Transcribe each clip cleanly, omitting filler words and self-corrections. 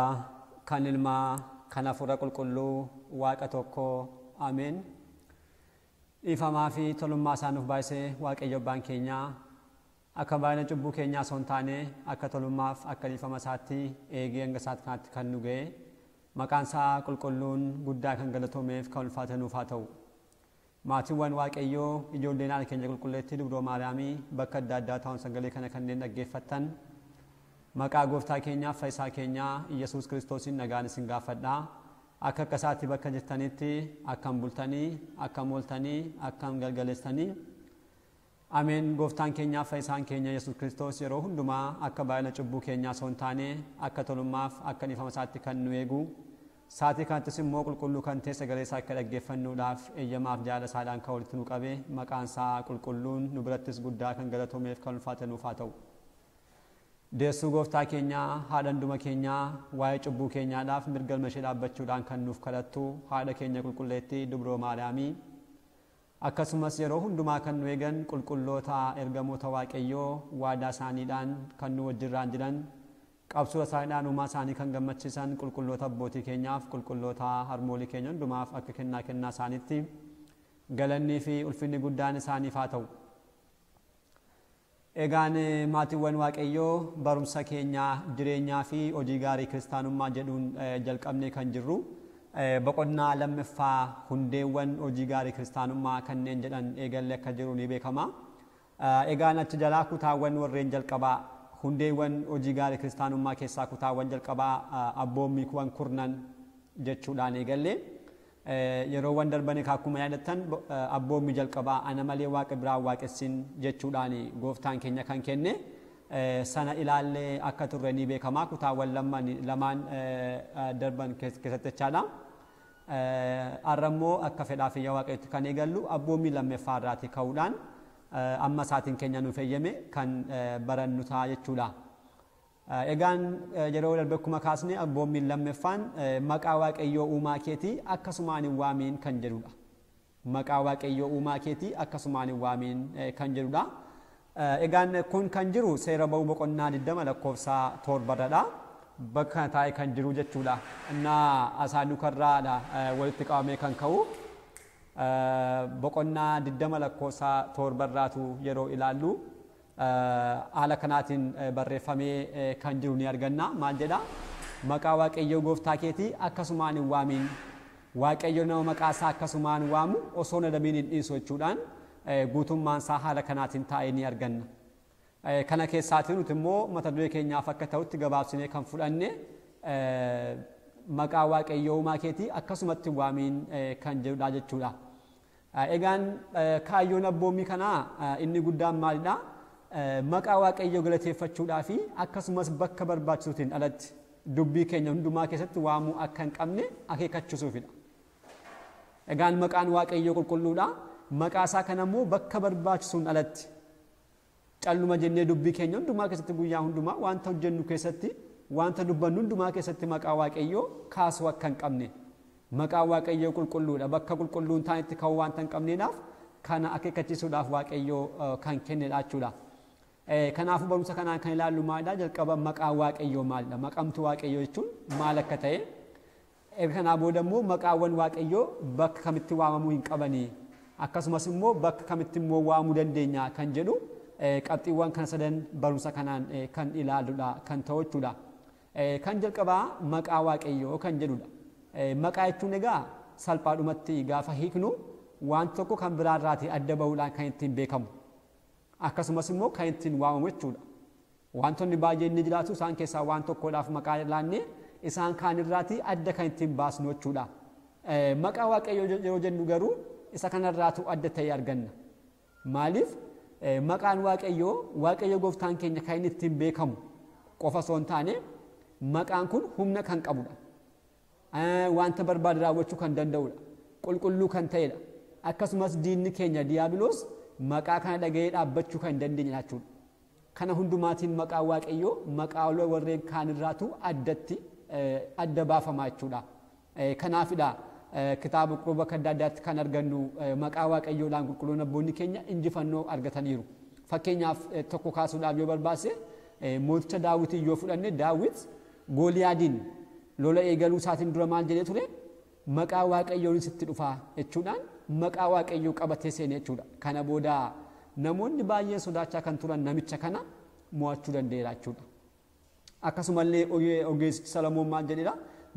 kan ilmaa kan hafuura qulqulluu waaqa tokko ameen. Ifamaa fi tolummaa isaa nuuf baay'isee Waaqayyo abbaan keenya akka baay'ina cubbuu keenyaa osoo hin taane akka tolummaaf akka ifama isaatti eegee hanga isaatti kanatti kan nu ga'e maqaan isaa qulqulluun guddaa kan galatoomeef kan ulfaate nuuf haa ta'u. Maatiiwwan Waaqayyoo ijoolleen haala keenya qulqulleetti dubroo Maariyaamii bakka adda addaa ta'uun sagalee kana kanneen dhaggeeffattan maqaa Gooftaa keenyaa Fayyisaa keenyaa Yesuus Kiristoosiin nagaan isin gaafadhaa. Akka akkasaatti bakka jirtanitti akkam bultanii akkam ooltanii akkam galgaleessanii ameen. Gooftaan keenyaa Fayyisaan keenya Yesuus Kiristoos yeroo hundumaa akka baay'ina cubbuu keenyaa osoo hin taane akka tolummaaf akka ifama isaatti kan nu eegu saatii kanattis immoo qulqulluu kan ta'e sagalee isaa akka dhaggeeffannuudhaaf eeyyamaaf jaala isaadhaan kan walitti nu qabe maqaan isaa qulqulluun nu birattis guddaa kan galatoomeef kan ulfaate nuuf haa ta'u. Deessuu Gooftaa keenyaa haadha hunduma keenyaa waa'ee cubbuu keenyaadhaaf mirgalma ishee dhaabbachuudhaan kan nuuf kadhattu haadha keenya qulqulleettii dubroo Maariyaamii akkasumas yeroo hundumaa kan nu eegan qulqulloota ergamoota Waaqayyoo waadaa isaaniidhaan kan nu wajjirraan jiran qabsoo isaaniidhaan uumaa isaanii kan gammachiisan qulqulloota abbootii keenyaaf qulqulloota harmoolii keenya hundumaaf akka kennaa isaaniitti galannii fi ulfinni guddaan isaaniif haa ta'u. Egaan maatiiwwan Waaqayyoo barumsa keenyaa jireenyaa fi hojii gaarii kiristaanummaa jedhuun jalqabnee kan jirru boqonnaa lammaffaa hundeewwan hojii gaarii kiristaanummaa kanneen jedhan eegallee akka jiru ni beekama. Egaan achi jalaa kutaawwan warreen jalqabaa hundeewwan hojii gaarii kiristaanummaa keessaa kutaawwan jalqabaa abboommii kurnan jechuudhaan eegallee yeroowwan darbanii akkuma yaadattan abboommii jalqabaa ana malee waaqa biraa waaqessin jechuudhaan Gooftaan keenya kan kenne sana ilaallee akka turre ni beekama. Kutaawwan lamaan darban keessatti jechaadha. Har'ammoo akka fedhaa fi Waaqayyootti kan eegallu abboommii lammaffaa irraati ka'uudhaan amma isaatiin keenya nuuf eeyyame kan barannu ta'a jechuudha. Egaan yeroo darbe akkuma kaasne abboommiin lammaffaan maqaa Waaqayyoo uumaa keetii akkasumaan Waamin kan jedhudha. Maqaa Waaqayyoo uumaa keetii akkasumaan Waamin kan jedhudha. Egaan kun kan jiru seera ba'uu boqonnaa 20 lakkoofsa 7 bakka taa'ee kan jiru jechuudha. Innaa asaadukarraadha walitti qabamee kan ka'u boqonnaa 20 lakkoofsa 7 yeroo ilaallu haala kanaatiin barreeffamee kan jiru ni arganna. Maal jedha? Maqaa Waaqayyoo Gooftaa keetii akkasumaan Waamin. Waaqayyo nama maqaa isaa akkasumaan waamu osoo nadamiin hin dhiisu jechuudhaan guutummaan isaa haala kanaatiin taa'ee ni arganna. Kana keessaatii nuti immoo mata duree keenyaaf akka ta'utti gabaabsinee kan fudhanne maqaa Waaqayyoo uumaa keetii akkasumatti Waamin kan jedhudha jechuudha. Egaan kaayyoon abboommii kanaa inni guddaan maalidha? Maqaa Waaqayyoo galateeffachuudhaa fi akkasumas bakka barbaachisuutiin alatti dubbii keenya hundumaa keessatti waamuu akka hin qabne akeekkachiisuufidha. Egaan maqaan Waaqayyoo qulqulluudha. Maqaa isaa kanammoo bakka barbaachisuun alatti calluma jennee dubbii keenya hundumaa keessatti guyyaa hundumaa wanta hojjennu keessatti wanta dubbannu hundumaa keessatti maqaa Waaqayyoo kaasuu akka hin qabne. Maqaa Waaqayyoo qulqulluudha. Bakka qulqulluun taanetti ka'uu wanta hin qabneedhaaf kana akeekkachiisuudhaaf Waaqayyoo kan kennedha jechuudha. Kanaafuu barumsa kanaan kan ilaallu maalidha? Jalqaba maqaa Waaqayyoo maalidha? Maqamtu Waaqayyoo jechuun maal akka ta'e. Kanaa booda immoo maqaawwan Waaqayyoo bakka kamitti waamamuu hin qabanii akkasumas immoo bakka kamitti immoo waamuu dandeenya kan jedhu qabxiiwwan kana sadan barumsa kanaan kan ilaalludha kan ta'u jechuudha. Kan jalqabaa maqaa Waaqayyoo kan jedhudha. Maqaa jechuun egaa salphaadhumatti gaafa hiiknu waan tokko kan biraarraatii adda bahuudhaan kan ittiin beekamu akkasumas immoo kan ittiin waamamu jechuudha. Wantoonni baay'een ni jiraatu isaan keessaa waan tokkodhaaf maqaa laannee isaan kaanirraatii adda kan ittiin baasnu jechuudha. Maqaa Waaqayyoo yeroo jennu garuu isa kanarraatu adda ta'ee arganna. Maaliif? Maqaan Waaqayyoo Waaqayyo Gooftaan keenya kan inni ittiin beekamu qofa osoo hin taane maqaan kun humna kan qabudha. Wanta barbaade raawwachuu kan danda'udha. Qulqulluu kan ta'edha. Akkasumas diinni keenya Diyaabiloos maqaa kana dhaga'ee dhaabbachuu kan dandeenye jechuudha. Kana hundumaatiin maqaa Waaqayyoo maqaa warreen kaanirraatu addatti adda baafamaa jechuudha. Kanaafidha kitaaba qulqulluu bakka adda addaatti kan argannu maqaa Waaqayyoodhaan qulqulluun abboonni keenya injifannoo argataniiru. Fakkeenyaaf tokko kaasuudhaaf yoo barbaase mooticha Daawitii yoo fudhanne Daawit Gooliyaadiin lola eegaluu isaatiin dura maal jedhee ture maqaa waaqayyoon sitti dhufaa jechuudhaan maqaa waaqayyoo qabatee seenee jechuudha. Kana booda namoonni baay'een sodaachaa kan turan namicha kana mo'achuu danda'eera jechuudha. Akkasumallee ogeessichi Salamoon maal jedheera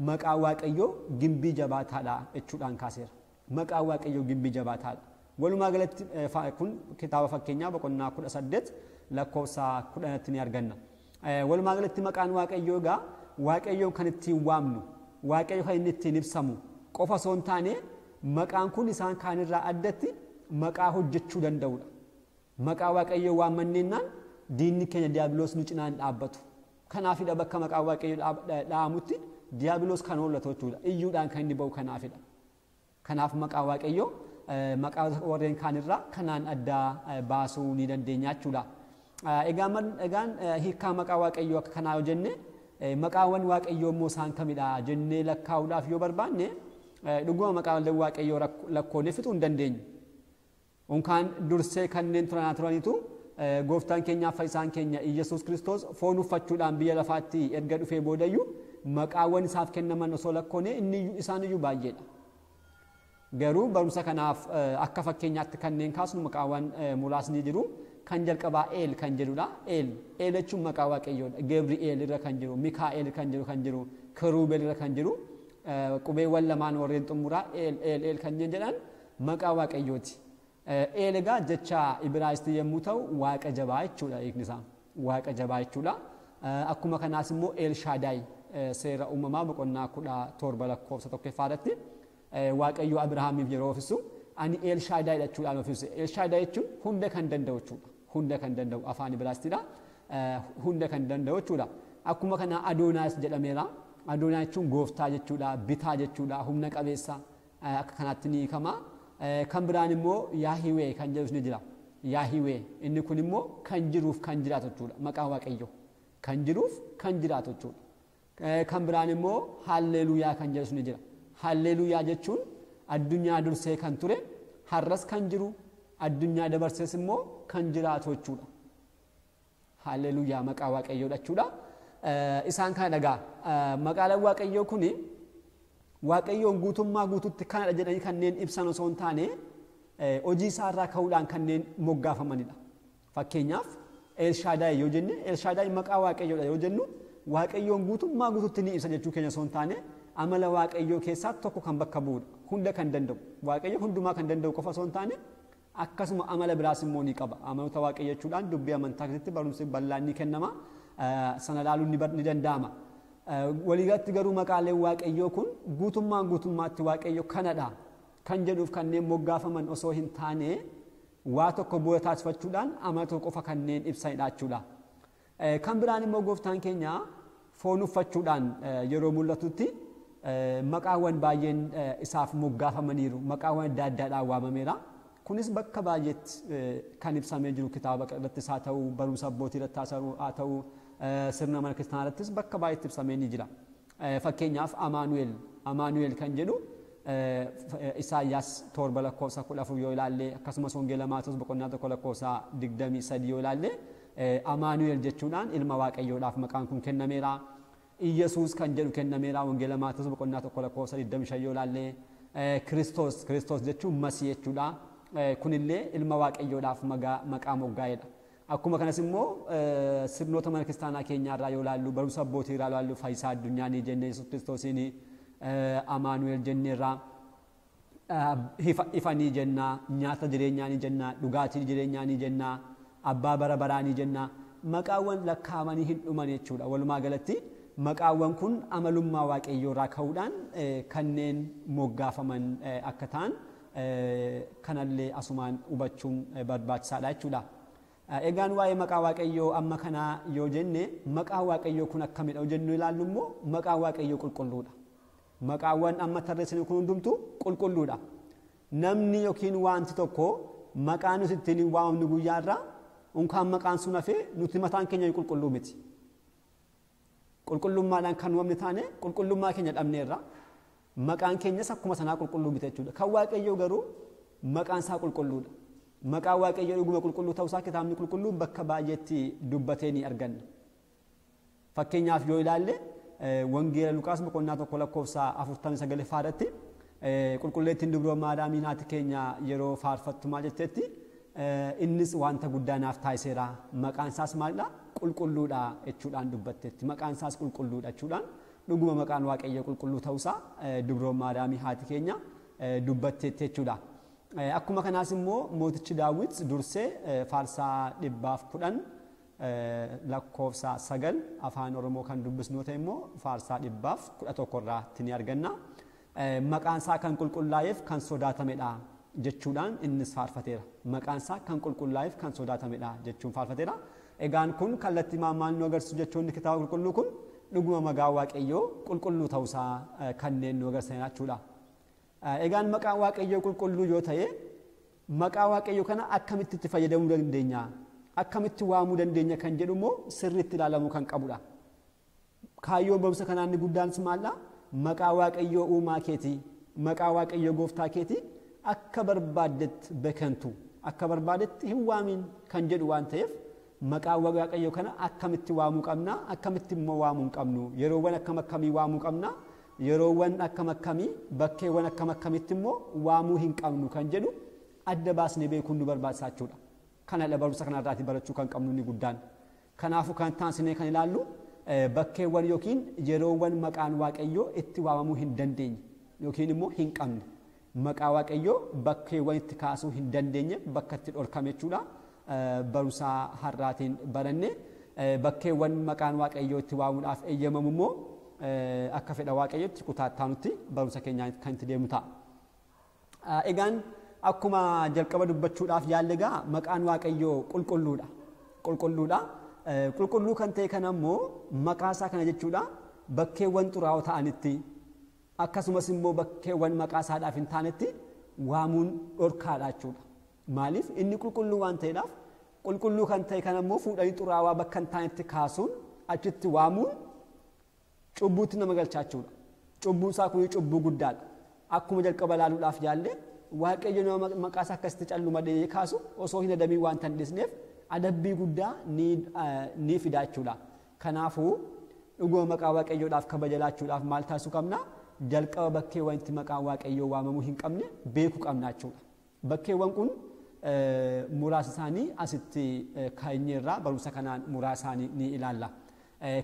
maqaa waaqayyoo gimbii jabaataadha jechuudhaan kaaseera. Maqaa waaqayyoo gimbii jabaataadha. Walumaa galatti kun kitaaba fakkeenyaa boqonnaa 18 lakkoofsa 10tti ni arganna. Walumaa galatti maqaan waaqayyoo egaa waaqayyoo kan ittiin waamnu waaqayyo kan inni ittiin ibsamu qofa osoo hin taane maqaan kun isaan kaanirraa addatti maqaa hojjechuu danda'udha. Maqaa waaqayyoo waammanneennaan diinni keenya diiyaabiloos nu cinaan dhaabbatu. Kanaafidha bakka maqaa waaqayyoo dhaamutti diiyaabiloos kan hollatu jechuudha. Iyyuudhaan kan inni ba'u kanaafidha. Kanaaf maqaa waaqayyoo maqaa warreen kaanirraa kanaan addaa baasuu ni dandeenya jechuudha. Egaan hiikaa maqaa waaqayyoo akka kanaa yoo jenne maqaawwan waaqayyoo immoo isaan kamidha jennee lakkaa'uudhaaf yoo barbaanne dhuguma maqaawwan waaqayyoo lakkoonee fixuu hin dandeenyu. Unkaan dursee kanneen turaniitu gooftaan keenyaaf fayyisaan keenya Iyyasuus Kiristoos foon uffachuudhaan biyya lafaatti erga dhufee boodayyuu maqaawwan isaaf kennaman osoo lakkoonee inni isaan iyyuu baay'eedha. Garuu barumsa kanaaf akka fakkeenyaatti kanneen kaasnu maqaawwan muraasni jiru. Kan jalqabaa eel kan jedhudha. Eel jechuun maqaa waaqayyoodha. Gabri'eel irra kan jiru, Mikaa'eel kan jiru, Kiruubeel irra kan jiru, qubeewwan lamaan warreen xumuraa eel kan jedhan maqaa waaqayyooti. Eel egaa jecha Ibraayistii yommuu ta'u waaqa jabaa jechuudha hiikni isaa. Waaqa jabaa jechuudha. Akkuma kanaas immoo eel shaadaay seera uumamaa boqonnaa 17 lakkoofsa 1ffaadhaatti waaqayyo Abrahaamiif yeroo ofisu ani eel shaadaay jechuudhaan ofisu. Eel shaadaay jechuun hunda kan danda'u jechuudha. Hunda kan danda'u afaan Ibraayistidha. Hunda kan danda'u jechuudha. Akkuma kana Adoonaas jedhameera. Adoonaa jechuun gooftaa jechuudha, bitaa jechuudha, humna qabeessa akka kanaatti ni hiikama. Kan biraan immoo Yaahiwee kan jedhus ni jira. Yaahiwee inni kun immoo kan jiruuf kan jiraatu jechuudha. Maqaa waaqayyoo kan jiruuf kan jiraatu jechuudha. Kan biraan immoo Halleluuyaa kan jedhus ni jira. Halleluuyaa jechuun addunyaa dursee kan ture har'as kan jiru addunyaa dabarsees immoo kan jiraatu jechuudha. Halleluuyaa maqaa waaqayyoodha jechuudha. Isaan kana dhagaa maqaaleen waaqayyoo kuni waaqayyoon guutummaa guututti kanadha jedhanii kanneen ibsan osoo hin taane hojii isaarraa ka'uudhaan kanneen moggaafamanidha. Fakkeenyaaf Elshaadaay yoo jenne Elshaadaay maqaa waaqayyoodha yoo jennu waaqayyoon guutummaa guututti ni ibsa jechuu keenya osoo hin taane amala waaqayyoo keessaa tokko kan bakka bu'udha. Hunda kan danda'u waaqayyo hundumaa kan danda'u qofa osoo hin taane akkasuma amala biraas immoo ni qaba. Amaloota waaqayyoo jechuudhaan dubbii amantaa keessatti barumsi bal'aan ni kennama. Sana ilaaluun ni danda'ama. Waliigatti garuu maqaaleen waaqayyoo kun guutummaatti waaqayyo kanadha kan jedhuuf kanneen moggaafaman osoo hin taane waa tokko bu'uura taasifachuudhaan amala qofa kanneen ibsanidha jechuudha. Kan biraan immoo gooftaan keenya foon uffachuudhaan yeroo mul'atutti maqaawwan baay'een isaaf moggaafamaniiru. Maqaawwan adda addaadhaan waamameera. Kunis bakka baay'eetti kan ibsamee jiru kitaaba irrattis haa ta'u barumsa abbootii irratti haa ta'u sirna mana kiristaanaa irrattis bakka baay'eetti ibsamee ni jira. Fakkeenyaaf Amaanu'eel kan jedhu Isaayyaas 7 lakkoofsa 14 yoo ilaalle akkasumas Wangeela Maatewos boqonnaa 1 lakkoofsa 23 yoo ilaalle Amaanu'eel jechuudhaan ilma waaqayyoodhaaf maqaan kun kennameera. Iyyasuus kan jedhu kennameera Wangeela Maatewos boqonnaa 1 lakkoofsa 25 yoo ilaalle Kiristoos jechuun Masii jechuudha. Kunillee ilma waaqayyoodhaaf maqaa moggaa'edha. Akkuma kanas immoo sirnoota mana kiristaanaa keenyaarraa yoo ilaallu barumsa abbootii irraa ilaallu fayyisaa addunyaa ni jenne Yesuus Kiristoosiin Amaanu'eel jenneerraa ifa ni jenna nyaata jireenyaa ni jenna dhugaatii jireenyaa ni jenna abbaa bara baraa ni jenna maqaawwan lakkaa'amanii hin dhuman jechuudha. Walumaa galatti maqaawwan kun amalummaa waaqayyoo irraa ka'uudhaan kanneen moggaafaman akka ta'an kanallee asumaan hubachuun barbaachisaadha jechuudha. Egaan waa'ee maqaa waaqayyoo amma kana yoo jenne maqaa waaqayyoo kun akkamidha yoo jennu ilaallu immoo maqaa waaqayyoo qulqulluudha. Maqaawwan amma tarreessine kun hundumtu qulqulluudha. Namni yookiin wanti tokko maqaa nuti ittiin waamamnu guyyaarraa unkaan maqaan sun hafee nuti mataan keenya qulqulluu miti. Qulqullummaadhaan kan waamne taane qulqullummaa keenya dhabneerra maqaan keenyas akkuma sanaa qulqulluu miti jechuudha. Kan waaqayyoo garuu maqaan isaa qulqulluudha. Maqaa waaqayyoo dhuguma qulqulluu ta'uu isaa kitaabni qulqulluun bakka baay'eetti dubbatee ni arganna. Fakkeenyaaf yoo ilaalle wangeela Luqaas boqonnaa 1 lakkoofsa 49 faadatti qulqulleettiin dubroo maadaamiin haati keenya yeroo faarfattumaa jettetti innis wanta guddaa naaf taasiseera maqaan isaas maalidha qulqulluudha jechuudhaan dubbattetti maqaan isaas qulqulluudha jechuudhaan dhuguma maqaan Waaqayyoo qulqulluu ta'uusaa dubroo maadaamii haati keenya dubbattetti jechuudha. Akkuma kanaas immoo mootichi Daawit dursee faarsaa 110 lakkoofsa 9 afaan Oromoo kan dubbisnu ta'e immoo faarsaa 111 irratti ni arganna. Maqaan isaa kan qulqullaa'eef kan sodaatamedha jechuudhaan innis faarfateera. Maqaan isaa kan qulqullaa'eef kan sodaatamedha jechuun faarfateera. Egaan kun kallattii maammaan nu agarsiisu jechuun kitaaba qulqulluu kun dhuguma maqaa Waaqayyoo qulqulluu ta'uusaa kanneen nu agarsiisan jechuudha. Egaan maqaa Waaqayyoo qulqulluu yoo ta'e maqaa Waaqayyoo kana akkamitti itti fayyadamuu dandeenya? Akkamitti waamuu dandeenya kan jedhu immoo sirriitti ilaalamuu kan qabudha. Kaayyoon barumsa kanaa inni guddaan maalidha? Maqaa Waaqayyoo uumaa keetii, maqaa Waaqayyoo Gooftaa keetii akka barbaadetti beekantu, akka barbaadetti hin waamin kan jedhu waan ta'eef maqaa Waaqayyoo kana akkamitti waamuu qabna, akkamitti immoo waamuu hin qabnu, yeroowwan akkam akkamii waamuu qabna, yeroowwan akkam akkamii, bakkeewwan akkam akkamitti immoo waamuu hin qabnu kan jedhu adda baasnee beekuun nu barbaachisa jechuudha. Kana barumsa kanarraati barachuu kan qabnu ni guddaan. Kanaafuu kan taasisnee kan ilaallu bakkeewwan yookiin yeroowwan maqaan Waaqayyoo itti waamamuu hin dandeenye yookiin immoo hin qabne maqaa Waaqayyoo bakkeewwan itti kaasuu hin dandeenye bakka itti dhorkame jechuudha. Barumsa har'aatiin baranne bakkeewwan maqaan Waaqayyoo itti waamuudhaaf eeyyamamu immoo akka fedha Waaqayyootti Kutaa nutti barumsa keenyaan kan itti deemnu ta'a. Egaan akkuma jalqaba dubbachuudhaaf yaalle egaa maqaan Waaqayyoo qulqulluudha. Qulqulluudha. Qulqulluu kan ta'e kana immoo maqaa isaa kana jechuudha bakkeewwan xuraa'oo ta'anitti akkasumas immoo bakkeewwan maqaa isaadhaaf hin taanetti waamuun dhorkaadha jechuudha. Maaliif inni qulqulluu waan ta'eedhaaf qulqulluu kan ta'e kana immoo fuudhanii xuraawaa bakka hin taanetti kaasuun achitti waamuun cubbuutti nama galchaa jechuudha. Cubbuun isaa kun cubbuu guddaadha. Akkuma jalqaba ilaaluudhaaf yaalle Waaqayyo nama maqaa isaa akkasitti callumadee kaasu osoo hin adabin waan tan dhisneef adabbii guddaa ni fidaa jechuudha. Kanaafuu dhuguma maqaa Waaqayyoodhaaf kabaja laachuudhaaf maal taasisuu qabna? Jalqaba bakkeewwan itti maqaan Waaqayyoo waamamuu hin qabne beekuu qabna jechuudha. Bakkeewwan kun muraasa isaanii asitti kaa'inyeerraa barumsa kanaan muraasa isaanii ni ilaalla.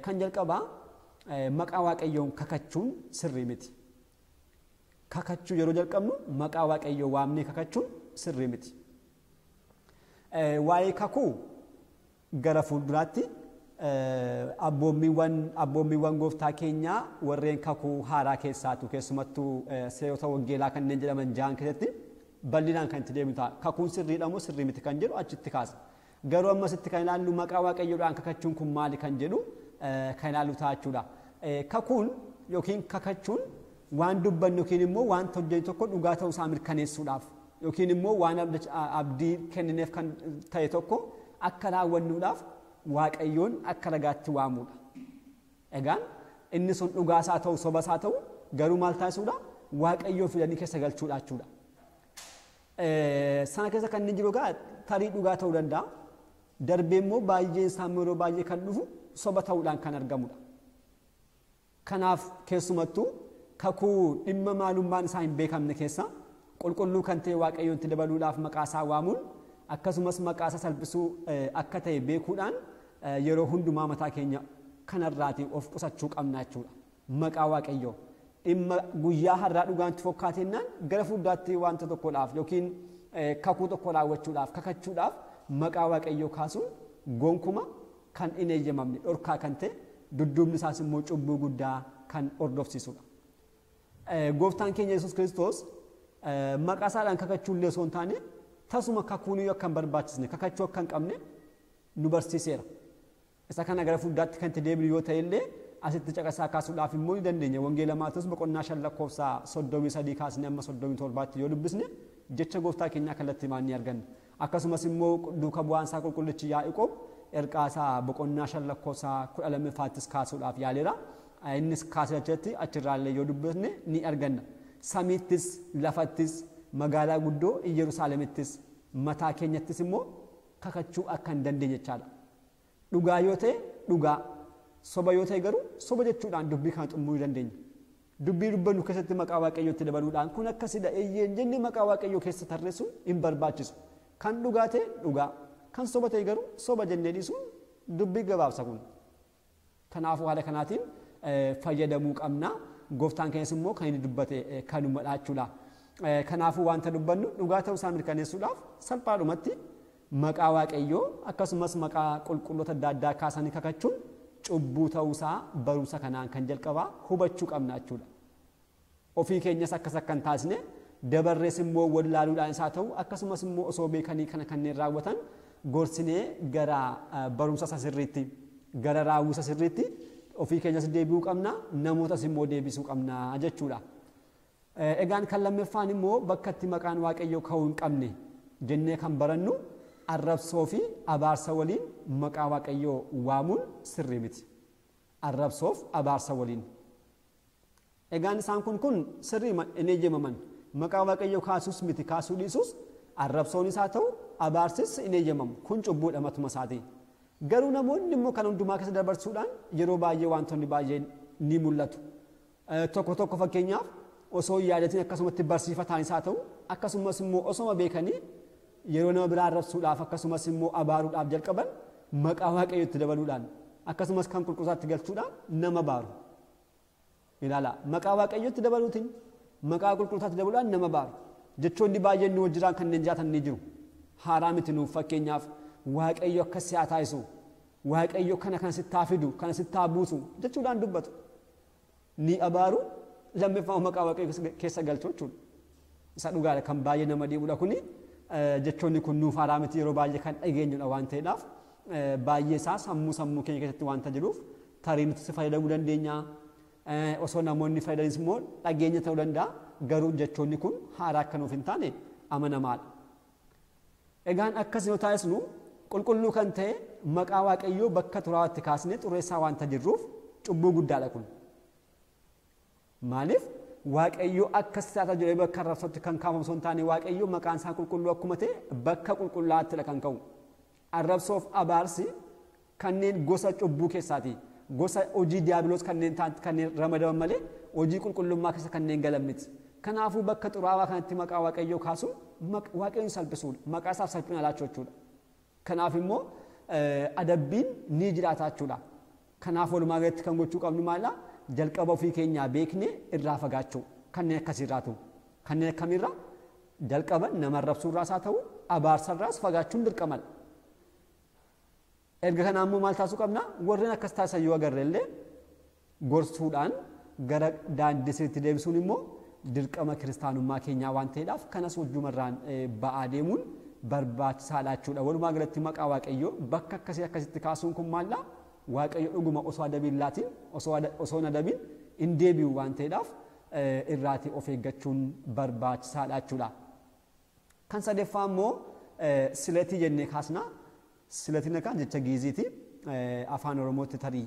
Kan jalqabaa maqaa Waaqayyoon kakachuun sirrii miti. Kakachuu yeroo jalqabnu maqaa Waaqayyoo waamnee kakachuun sirrii miti. Waa'ee kakuu gara fuulduraatti abboommiiwwan Gooftaa keenyaa warreen kakuu haaraa keessaatu keessumattuu seerota wangeelaa kanneen jedhaman ja'an keessatti bal'inaan kan itti deemu ta'a. Kakuun sirriidha moo sirrii miti kan jedhu achitti kaasa. Garuu ammasitti kan ilaallu maqaa Waaqayyoodhaan kakachuun kun maali kan jedhu kan ilaallu ta'a jechuudha. Kakuun yookiin kakachuun waan dubbannu yookiin immoo waan hojjennu tokko dhugaa ta'uu isaa mirkaneessuudhaaf yookiin immoo waan abdii kennineef kan ta'e tokko akka raawwannuudhaaf Waaqayyoon akka ragaatti waamuudha. Egaan inni sun dhugaa isaa ta'u soba isaa ta'u garuu maal taasisuudha? Waaqayyoo fidanii keessa galchuudha jechuudha. Sana keessa kan inni jiru egaa tarii dhugaa ta'uu danda'a. Darbee immoo baay'een isaa yeroo baay'ee kan dhufu soba ta'uudhaan kan argamudha. Kanaaf keessumattuu kakuu dhimma maalummaan isaa hin beekamne keessa qulqulluu kan ta'e Waaqayyoon itti dabaluudhaaf maqaa isaa waamuun akkasumas maqaa isaa salphisuu akka ta'e beekuudhaan yeroo hundumaa mataa keenya kanarraatii of qusachuu qabna jechuudha. Maqaa Waaqayyoo dhimma guyyaa har'aa dhugaatti fokkaatennaan gara fuulduraatti wanta tokkodhaaf yookiin kakuu tokko raawwachuudhaaf kakachuudhaaf maqaa Waaqayyoo kaasuun gonkuma kan hin eeyyamamne dhorkaa kan ta'e dudduubni isaas immoo cubbuu guddaa kan hordofsiisudha. Gooftaan keenya Yesuus Kiristoos maqaa isaadhaan kakachuullee osoo hin taane tasuma kakuun akka hin barbaachisne kakachuu akka hin qabne nu barsiiseera. Isa kana gara fuulduraatti kan itti deebinu yoo ta'e illee asitti caqasaa kaasuudhaaf immoo ni dandeenya. Wangeela Maatewos boqonnaa 5 lakkoofsa 33 kaasnee amma 37tti yoo dubbisne jecha Gooftaa keenyaa kallattii maan ni arganna. Akkasumas immoo duuka bu'aan isaa qulqullichi Yaaqoob erqaasaa boqonnaa 5 lakkoofsa 12ffaattis kaasuudhaaf yaaleera. Innis kaasachatti achirraallee yoo dubbisne ni arganna. Samiittis lafattis magaalaa guddoo Yerusaalemittis mataa keenyattis immoo kakachuu akka hin dandeenye jechaadha. Dhugaa yoo ta'e dhugaa soba yoo ta'e garuu soba jechuudhaan dubbii kana xumuruu dandeenya. Dubbii dubbannu keessatti maqaa waaqayyootti dabaluudhaan kun akkasidha eeyyeen jennee maqaa waaqayyoo keessa tarreessuun hin barbaachisu. Kan dhugaa ta'e dhugaa, kan soba ta'e garuu soba jennee dhiisuun dubbii gabaabsa kun. Kanaafuu haala kanaatiin fayyadamuu qabna. Gooftaan keenyas immoo kan inni dubbate kanumadha jechuudha. Kanaafuu wanta dubbannu dhugaa ta'uu isaa mirkaneessuudhaaf salphaadhumatti maqaa waaqayyoo akkasumas maqaa qulqulloota adda addaa kaasanii kakachuun cubbuu ta'uu isaa barumsa kanaan kan jalqabaa hubachuu qabna jechuudha. Ofii keenyas akkan taasine dabarrees immoo wallaaluudhaan isaa ta'u akkasumas immoo osoo beekanii kana kanneen raawwatan gorsinee gara barumsa isa sirriitti gara raawwisa sirriitti ofii keenyas deebi'uu qabna namootas immoo deebisuu qabna jechuudha. Egaan kan lammaffaan immoo bakka itti maqaan waaqayyoo ka'uu hin qabne jennee kan barannu arrabsoo fi abaarsa waliin maqaa waaqayyoo waamuun sirrii miti. Arrabsoof abaarsa waliin. Egaan isaan kun sirrii hin eeyyamaman. Maqaa waaqayyoo kaasuus miti kaasuu dhiisuus arrabsoon isaa ta'u abaarsis hin eeyyamamu. Kun cubbuudha matuma isaatii. Garuu namoonni immoo kan hundumaa keessa dabarsuudhaan yeroo baay'ee wantoonni baay'een ni mul'atu. Tokko fakkeenyaaf osoo yaadatiin akkasumatti barsiifataan isaa ta'u akkasumas immoo osoo beekanii yeroo nama biraa arrabsuudhaaf akkasumas immoo abaaruudhaaf jalqaban maqaa waaqayyootti dabaluudhaan akkasumas kan qulqullaatti galchuudhaan nama baaru. Ilaala maqaa waaqayyootti dabaluutiin maqaa qulqullaatti dabaluudhaan nama baaru. Jechoonni baay'een nu wajjiraan kanneen jiraatan ni jiru. Haaraa miti nuuf fakkeenyaaf waaqayyo akka si'aa taasisu waaqayyo kana sittaa fidu kana sittaa buusu jechuudhaan dubbatu. Ni abaaru lammaffaa maqaa waaqayyoo keessa galchu jechuudha. Isa dhugaadha kan baay'ee nama dhiibudha kuni. Jechoonni kun nuuf haaraa miti yeroo baay'ee kan dhageenyudha waan ta'eedhaaf baay'ee isaa sammuu keenya keessatti waanta jiruuf tarii nuti si fayyadamuu dandeenya. Osoo namoonni fayyadanis immoo dhageenya ta'uu danda'a garuu jechoonni kun haaraa akka nuuf hin taane amanamaadha. Egaan akkasii yoo taasisnu qulqulluu kan ta'e maqaa waaqayyoo bakka xuraa'aatti kaasnee xureessaa waanta jirruuf cubbuu guddaadha kun. Maaliif waaqayyoo akkas taata jedhee bakka arrabsootti kan kaafamu osoo hin taane waaqayyoo maqaan isaa qulqulluu akkuma ta'e bakka qulqullaa'attidha kan ka'u. Arrabsoof abaarsi kanneen gosa cubbuu keessaati. Gosa hojii diiyaabiloos kanneen ramadaman malee hojii qulqullummaa keessa kanneen galan miti. Kanaafuu bakka xuraawaa kanatti maqaa waaqayyoo kaasuun waaqayyoon salphisuudha. Maqaa isaaf salphina laachuu jechuudha. Kanaaf immoo adabbiin ni jiraata jechuudha. Kanaaf walumaa galatti kan gochuu qabnu maala jalqaba ofii keenyaa beeknee irraa fagaachuu kanneen akkasiirraatu. Kanneen akkamiirraa jalqaba nama arrabsuurraas haa ta'u abaarsarraas fagaachuun dirqamadha. Erga kanaa immoo maal taasisuu qabna warreen akkas taasisan yoo agarre illee gorsuudhaan gara daandii sirriitti deebisuun immoo dirqama kiristaanummaa keenyaa waan ta'eedhaaf kanas wajjumarraan ba'aa deemuun barbaachisaadha jechuudha. Walumaa galatti maqaa waaqayyoo bakka akkasitti kaasuun kun maalla waaqayyo dhuguma osoo adabiin laatiin osoo adabiin hin deebi'u waan ta'eedhaaf irraatii of eeggachuun barbaachisaadha jechuudha. Kan sadeeffaa immoo siletii jennee kaasna. Silatiin kan jecha giiziiti afaan oromootti tarii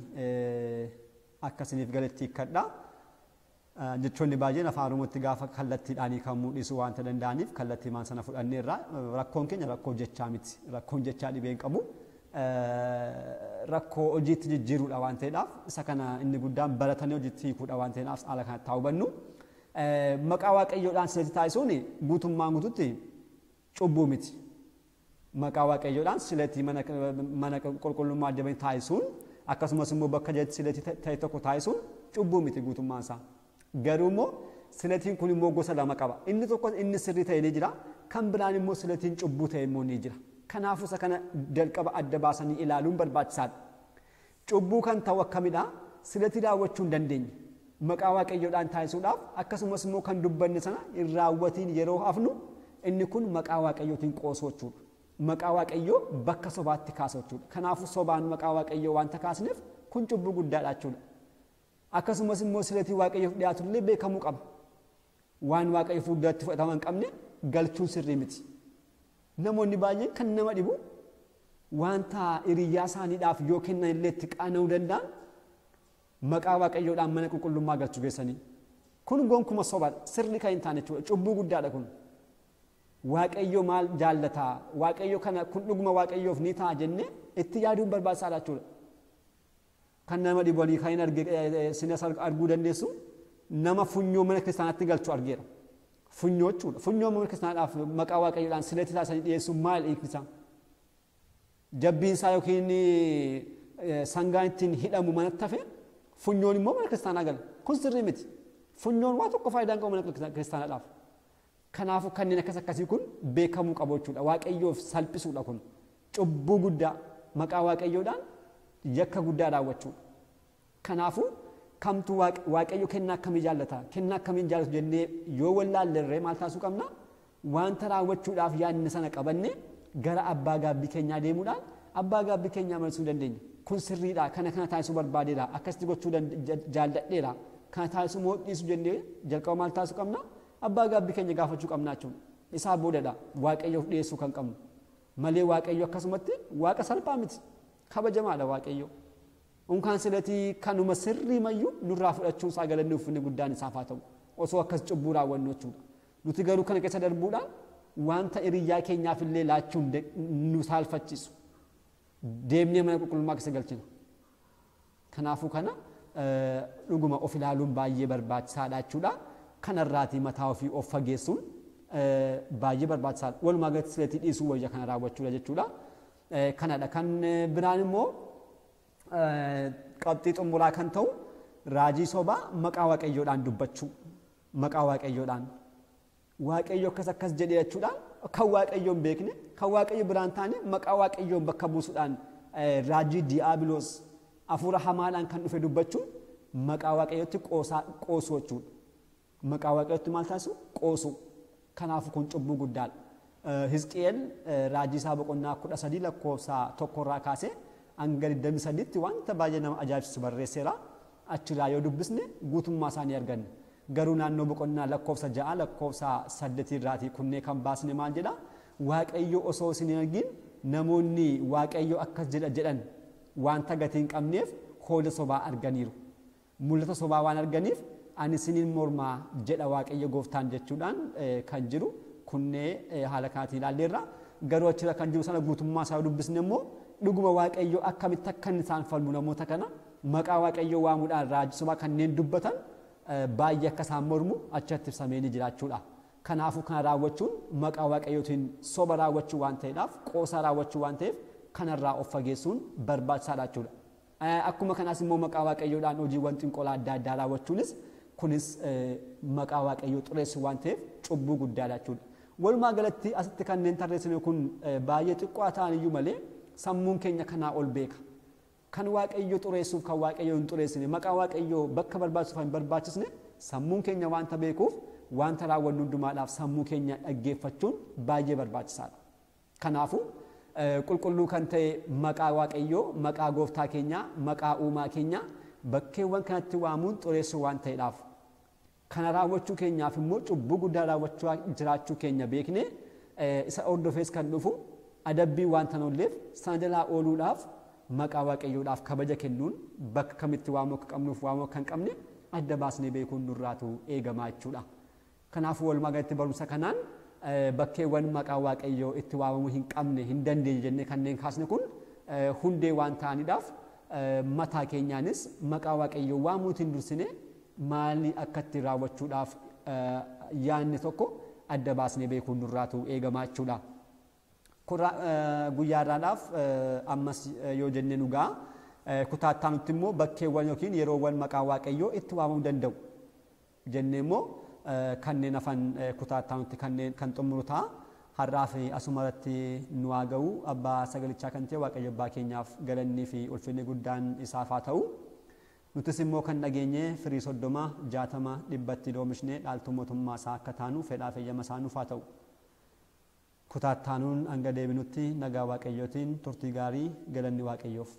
akkasiniif galetti hikkadha. Jechoonni baay'een afaan oromootti gaafa kallattiidhaanii kan mul'isu waanta danda'aniif kallattii maan sana fudhanneerra rakkoon keenya rakkoo jechaa miti. Rakkoon jechaa dhibeen qabu rakkoo hojiitti jijjiiruudha waan ta'eedhaaf isa kana inni guddaan baratanii hojiitti hiikuudha waan ta'eedhaaf haala kanatti haa hubannu. Maqaa waaqayyoodhaan silatii taasisuun guutummaan guututti cubbuu miti. Maqaa waaqayyoodhaan silatii mana qulqullummaa addabanii taasisuun akkasumas immoo bakka jetti silatii ta'e tokko taasisuun cubbuu miti guutummaan isaa. Garuu immoo silatiin kun immoo gosa lama qaba. Inni tokko inni sirrii ta'e ni jira. Kan biraan immoo silatiin cubbuu ta'e immoo ni jira. Kanaafuu isa kana jalqaba adda baasanii ilaaluun barbaachisaadha. Cubbuu kan ta'u akkamidha? Silatii raawwachuu hin dandeenye. Maqaa waaqayyoodhaan taasisuudhaaf akkasumas immoo kan dubbanne sana hin raawwatiin yeroo hafnu inni kun maqaa waaqayyootiin qoosuu jechuudha. Maqaa waaqayyoo bakka sobaatti kaasuu jechuudha. Kanaafuu sobaan maqaa waaqayyoo waanta kaasneef kun cubbuu guddaadha jechuudha. Akkasumas immoo silatii waaqayyoof dhiyaatu illee beekamuu qaba. Waan waaqayyo fuulduratti fudhatama hin qabne galchuun sirrii miti. Namoonni baay'een kan nama dhibu wanta hiriyyaa isaaniidhaaf yoo kennan illee itti qaana'uu danda'an maqaa waaqayyoodhaan mana qulqullummaa galchuu geessanii. Kun gonkumaa sobaadha. Sirri kan hin taane jechuudha. Cubbuu guddaadha kun. Waaqayyo maal jaallataa? Waaqayyo kana kun dhuguma waaqayyoof ni ta'a jennee itti yaaduun barbaachisaadha jechuudha. kan nama dhibanii kan hin arge sinas arguu dandeessu nama funyoo mana kiristaanaatti galchu argeera. Funyoo jechuudha. Funyoo mana kiristaanaadhaaf maqaa waaqayyoodhaan sileetti taasisanii dhiyeessuun maal hiikni? Jabbiin isaa yookiin sangaan ittiin hidhamu manatti hafe funyoon immoo mana kiristaanaa gala. Kun sirrii miti. Funyoon waa tokko faayidaan qabu mana kiristaanaadhaaf. Kanaafuu kanneen akkasii kun beekamuu qabu jechuudha. Waaqayyoof salphisuudha kun. Cubbuu guddaa maqaa waaqayyoodhaan yakka guddaa raawwachuudha. Kanaafuu kamtu waaqayyo kennaa akkamii jaallata? Kennaa akkamiin jaallatu jennee yoo wallaallerree maal taasisuu qabna? Wanta raawwachuudhaaf yaadne sana qabannee gara abbaa gaabbii keenyaa deemuudhaan abbaa gaabbii keenyaa marsuu dandeenya. Kun sirriidha. Kana taasisuu barbaadeera. Akkasitti gochuu jaalladheera. Kana taasisuu moo dhiisuu jennee jalqaba maal taasisuu qabna? Abbaa gaabbii keenya gaafachuu qabna jechuudha. Isaa boodadha waaqayyoof dhiyeessuu kan qabnu. Malee waaqayyo akkasumatti waaqa salphaa miti. Kabajamaadha waaqayyo. Unkaan silatii kanuma sirrii mayyuu nurraa fudhachuun isaa galanni uffinni guddaan isaaf haa ta'u. Osoo akkas cubbuu raawwannu jechuudha. Nuti garuu kana keessa darbuudhaan wanta hiriyyaa keenyaaf illee laachuun nu saalfachiisu. Deemnee mana qulqullummaa keessa galchina. Kanaafuu kana dhuguma of ilaaluun baay'ee barbaachisaadha jechuudha. Kanarraatii mataa ofii of fageessuun baay'ee barbaachisaadha. Walumaa galatti silatii dhiisuu wayya kana raawwachuudha jechuudha. Kanadha. Kan biraan immoo qabxii xumuraa kan ta'u raajii sobaa maqaa waaqayyoodhaan dubbachuu. Maqaa waaqayyoodhaan. Waaqayyo akkas jedhee jechuudhaan kan waaqayyoon beekne kan waaqayyo biraan taane maqaa waaqayyoon bakka buusuudhaan raajii diiyaabiloos hafuura hamaadhaan kan dhufe dubbachuun maqaa waaqayyootti qoosuu jechuudha. Maqaa waaqayyootti maal taasisu? Qoosuu. Kanaafuu kun cubbuu guddaadha. Hizqeel raajii isaa boqonnaa 13 lakkoofsa 1 kaasee hanga 23tti wanta baay'ee nama ajaa'ibsiisu barreesseera. Achirraa yoo dubbisne guutummaa isaanii arganna. Garuu naannoo boqonnaa lakkoofsa 6 lakkoofsa 8 irraatii kunnee kan baasne maal jedha? Waaqayyo osoo isin hin argin namoonni waaqayyo akkas jedhan wanta gatii hin qabneef hooda sobaa arganiiru. Mul'ata sobaa waan arganiif ani isiniin mormaa jedha waaqayyo gooftaan jechuudhaan kan jiru kunnee haala kanaatiin ilaalleerra. Garuu achirra kan jiru sana guutummaa isaa dubbisne immoo dhuguma waaqayyo akkamitti akka isaan falmu namoota kana maqaa waaqayyo waamuudhaan raajii sobaa kanneen dubbatan baay'ee akka isaan mormu achatti ibsamee ni jiraachuudha. Kanaafuu kana raawwachuun maqaa waaqayyootiin soba raawwachuu waan ta'eedhaaf qoosaa raawwachuu waan ta'eef kanarraa of fageessuun barbaachisaadha jechuudha. Akkuma kanaas immoo maqaa waaqayyoodhaan hojiiwwan xinqolaa adda addaa raawwachuunis kunis maqaa waaqayyoo xureessuu waan ta'eef cubbuu guddaadha jechuudha. Walumaa galatti asitti kanneen tarreessine kun baay'ee xiqqoo ta'an iyyuu malee sammuun keenya kanaa ol beeka. Kan waaqayyo xureessuuf kan waaqayyo hin xureessine maqaa waaqayyoo bakka barbaachisuuf hin barbaachisne sammuun keenya wanta beekuuf wanta raawwannu hundumaadhaaf sammuu keenya dhaggeeffachuun baay'ee barbaachisaadha. Kanaafuu qulqulluu kan ta'e maqaa waaqayyoo maqaa gooftaa keenyaa maqaa uumaa keenyaa bakkeewwan kanatti waamuun xureessuu waan ta'eedhaaf kana raawwachuu keenyaaf immoo cubbuu guddaa raawwachuu jiraachuu keenya beekne isa hordofees kan dhufu adabbii wanta nolleef sana jalaa ooluudhaaf maqaa waaqayyoodhaaf kabaja kennuun bakka kamitti waamuu akka qabnuuf waamuu akka hin qabne adda baasnee beekuun nurraatu eegamaa jechuudha. Kanaafuu walumaa galatti barumsa kanaan bakkeewwan maqaa waaqayyoo itti waamamuu hin qabne hin dandeenye jennee kanneen kaasne kun hundee waan ta'aniidhaaf mataa keenyaanis maqaa waaqayyoo waamuutiin dursine maali akka itti raawwachuudhaaf yaanne tokko adda baasnee beekuun nurraatu eegamaa jechuudha. Guyyaadhaadhaaf ammas yoo jenne nugaa kutaattaanutti immoo bakkeewwan yookiin yeroowwan maqaa waaqayyoo itti waamamuu danda'u jennee immoo kanneen hafan kutaattaanutti kanneen kan xumuru ta'a. Har'aa fi asumarratti nu haa ga'u abbaa sagalichaa kan ta'e waaqayyo abbaa keenyaaf galannii fi ulfinni guddaan isaaf haa ta'u. Nutis immoo kan dhageenye firii 30 60 100tti oomishne dhaaltuu mootummaa isaa akka taanu fedhaa feeyyama isaa nuuf haa ta'u. Kutaattaanuun hanga deebinutti nagaa waaqayyootiin turtii gaarii galanni waaqayyoof.